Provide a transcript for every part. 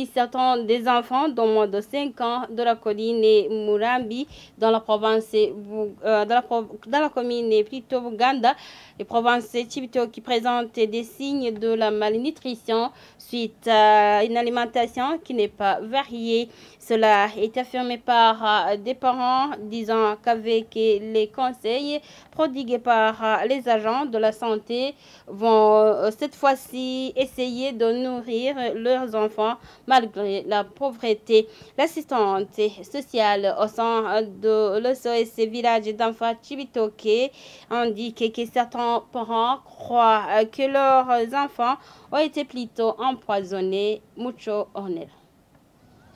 Certains des enfants d'au moins de 5 ans de la colline Murambi dans la province dans la commune plutôt Buganda, les provinces Chibito qui présentent des signes de la malnutrition suite à une alimentation qui n'est pas variée. Cela est affirmé par des parents disant qu'avec les conseils prodigués par les agents de la santé vont cette fois-ci essayer de nourrir leurs enfants malgré la pauvreté. L'assistante sociale au sein de l'SOS village d'Enfants Chibitoke indique que certains parents croient que leurs enfants ont été plutôt empoisonnés. Mucho Ornel.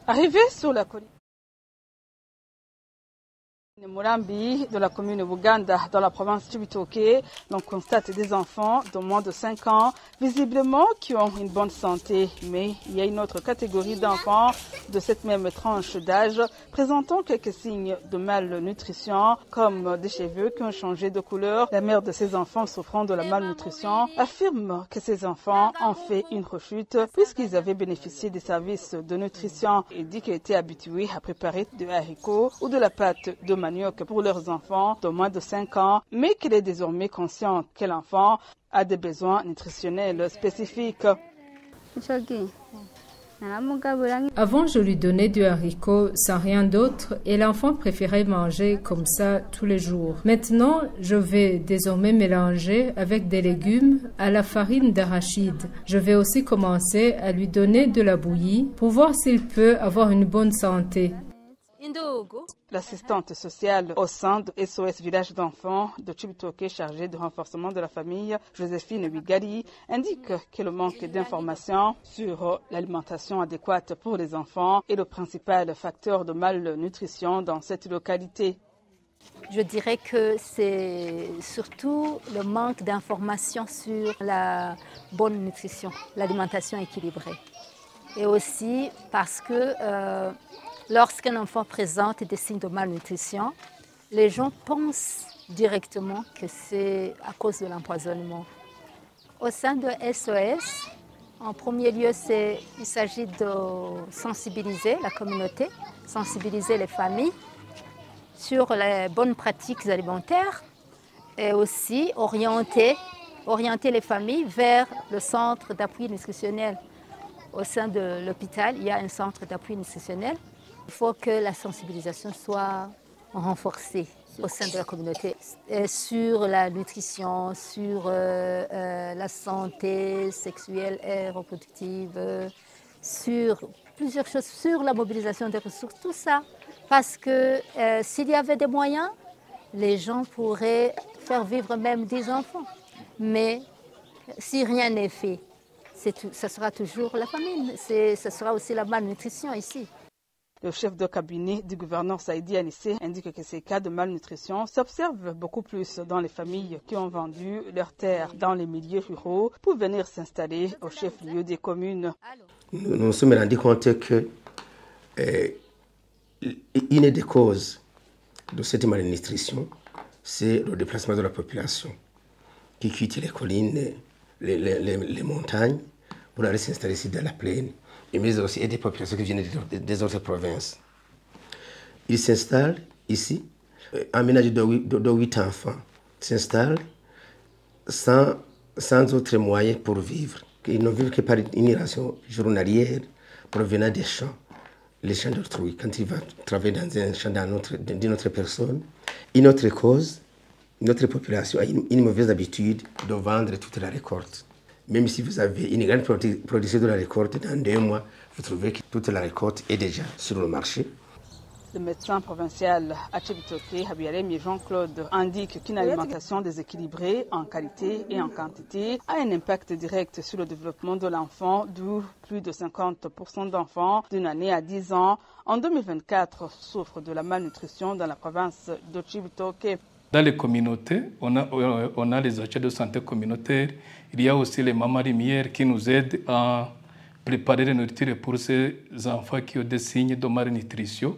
Arrivé sur la colline Murambi de la commune Buganda dans la province Chibitoke, l'on constate des enfants de moins de 5 ans, visiblement qui ont une bonne santé. Mais il y a une autre catégorie d'enfants de cette même tranche d'âge présentant quelques signes de malnutrition, comme des cheveux qui ont changé de couleur. La mère de ces enfants souffrant de la malnutrition affirme que ces enfants ont fait une rechute puisqu'ils avaient bénéficié des services de nutrition. Il dit qu'il était habitué à préparer de haricots ou de la pâte de manioc pour leurs enfants de moins de 5 ans, mais qu'il est désormais conscient que l'enfant a des besoins nutritionnels spécifiques. Avant, je lui donnais du haricot sans rien d'autre et l'enfant préférait manger comme ça tous les jours. Maintenant, je vais désormais mélanger avec des légumes à la farine d'arachide. Je vais aussi commencer à lui donner de la bouillie pour voir s'il peut avoir une bonne santé. L'assistante sociale au sein de SOS Village d'enfants de Chibitoke chargée du renforcement de la famille, Joséphine Wigari, indique que le manque d'informations sur l'alimentation adéquate pour les enfants est le principal facteur de malnutrition dans cette localité. Je dirais que c'est surtout le manque d'informations sur la bonne nutrition, l'alimentation équilibrée. Et aussi parce que lorsqu'un enfant présente des signes de malnutrition, les gens pensent directement que c'est à cause de l'empoisonnement. Au sein de SOS, en premier lieu, il s'agit de sensibiliser la communauté, sensibiliser les familles sur les bonnes pratiques alimentaires et aussi orienter les familles vers le centre d'appui nutritionnel. Au sein de l'hôpital, il y a un centre d'appui nutritionnel. Il faut que la sensibilisation soit renforcée au sein de la communauté sur la nutrition, sur la santé sexuelle et reproductive, sur plusieurs choses, sur la mobilisation des ressources, tout ça. Parce que s'il y avait des moyens, les gens pourraient faire vivre même des enfants. Mais si rien n'est fait, ce sera toujours la famine, ce sera aussi la malnutrition ici. Le chef de cabinet du gouverneur Saïdi Anissé indique que ces cas de malnutrition s'observent beaucoup plus dans les familles qui ont vendu leurs terres dans les milieux ruraux pour venir s'installer au chef-lieu des communes. Nous nous sommes rendus compte que une des causes de cette malnutrition, c'est le déplacement de la population qui quitte les collines, les montagnes pour aller s'installer ici dans la plaine. Mais aussi des populations qui viennent des autres provinces. Ils s'installent ici, un ménage de 8 enfants s'installe sans autre moyen pour vivre. Ils ne vivent que par une ration journalière provenant des champs, les champs d'autrui. Quand il va travailler dans un champ d'une autre personne, une autre cause, notre population a une mauvaise habitude de vendre toute la récolte. Même si vous avez une grande production de la récolte, dans 2 mois, vous trouvez que toute la récolte est déjà sur le marché. Le médecin provincial à Chibitoke, Habiyaremi Jean-Claude, indique qu'une alimentation déséquilibrée en qualité et en quantité a un impact direct sur le développement de l'enfant, d'où plus de 50% d'enfants d'une année à 10 ans en 2024 souffrent de la malnutrition dans la province de Chibitoke. Dans les communautés, on a les agents de santé communautaire. Il y a aussi les mamans limières qui nous aident à préparer la nourriture pour ces enfants qui ont des signes de malnutrition.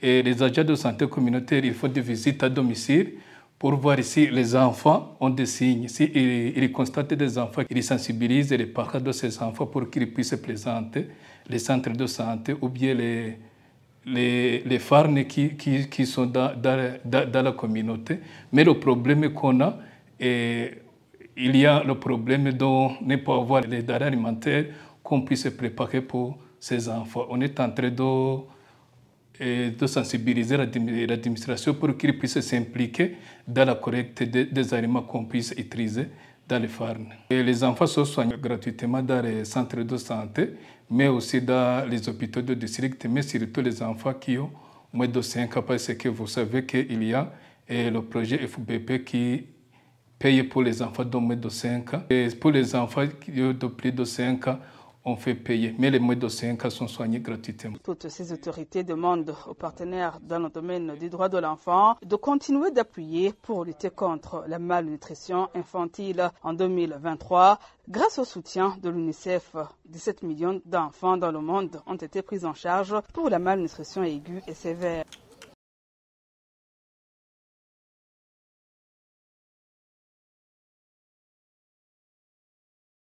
Et les agents de santé communautaire, il faut des visites à domicile pour voir si les enfants ont des signes. S'ils constatent des enfants, ils sensibilisent les parents de ces enfants pour qu'ils puissent présenter les centres de santé ou bien les farnes qui sont dans la communauté. Mais le problème qu'on a, il y a le problème de ne pas avoir les denrées alimentaires qu'on puisse préparer pour ces enfants. On est en train de sensibiliser l'administration pour qu'ils puissent s'impliquer dans la collecte des aliments qu'on puisse utiliser dans les farnes. Et les enfants sont soignés gratuitement dans les centres de santé, mais aussi dans les hôpitaux de district, mais surtout les enfants qui ont moins de 5 ans, parce que vous savez qu'il y a le projet FBP qui paye pour les enfants de moins de 5 ans. Et pour les enfants de plus de 5 ans, on fait payer, mais les moins de 5 ans sont soignés gratuitement. Toutes ces autorités demandent aux partenaires dans le domaine des droits de l'enfant de continuer d'appuyer pour lutter contre la malnutrition infantile. En 2023, grâce au soutien de l'UNICEF, 17 millions d'enfants dans le monde ont été pris en charge pour la malnutrition aiguë et sévère.